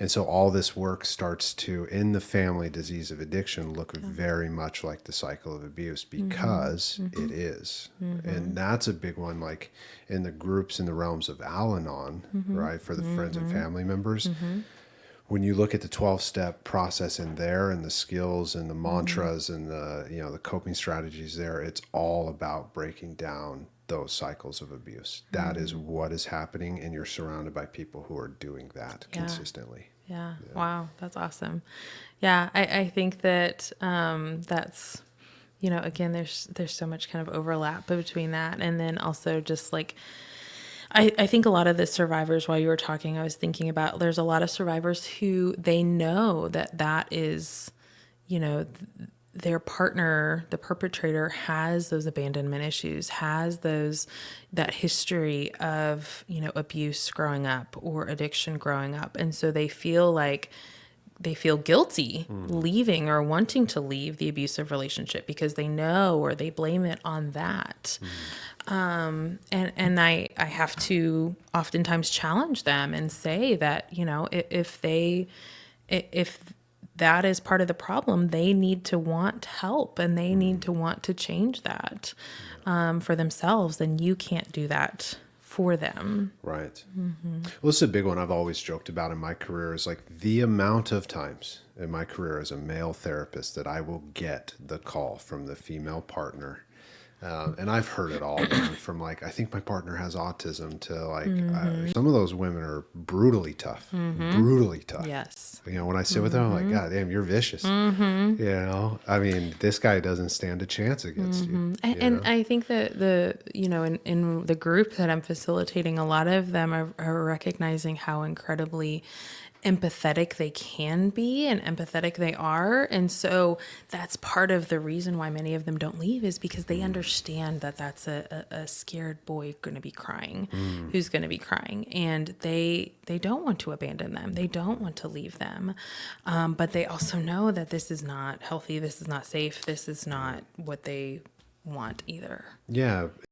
And so all this work starts to, in the family disease of addiction, look very much like the cycle of abuse because it is. And that's a big one, like in the groups in the realms of Al-Anon, right, for the friends and family members. When you look at the 12-step process in there and the skills and the mantras and the, the coping strategies there, it's all about breaking down those cycles of abuse. That is what is happening, and you're surrounded by people who are doing that consistently. Yeah. Wow. That's awesome. Yeah. I think that, that's, again, there's so much kind of overlap between that. And then also just like, I think a lot of the survivors, while you were talking, I was thinking about, there's a lot of survivors who they know that is, their partner, the perpetrator, has those abandonment issues, has that history of, abuse growing up or addiction growing up. And so they feel guilty leaving or wanting to leave the abusive relationship because they know, or they blame it on that. And I have to oftentimes challenge them and say that, if that is part of the problem, they need to want help and they need to want to change that, for themselves. And you can't do that for them. Right. Well, this is a big one I've always joked about in my career, is like the amount of times in my career as a male therapist that I will get the call from the female partner. And I've heard it all, man, from like, I think my partner has autism, to like, some of those women are brutally tough, brutally tough. Yes. When I sit with them, I'm like, God damn, you're vicious. I mean, this guy doesn't stand a chance against you. And I think that in the group that I'm facilitating, a lot of them are recognizing how incredibly empathetic they can be and empathetic they are. And so that's part of the reason why many of them don't leave, is because they understand that that's a scared boy going to be crying, who's going to be crying. And they don't want to abandon them. They don't want to leave them. But they also know that this is not healthy. This is not safe. This is not what they want either. Yeah.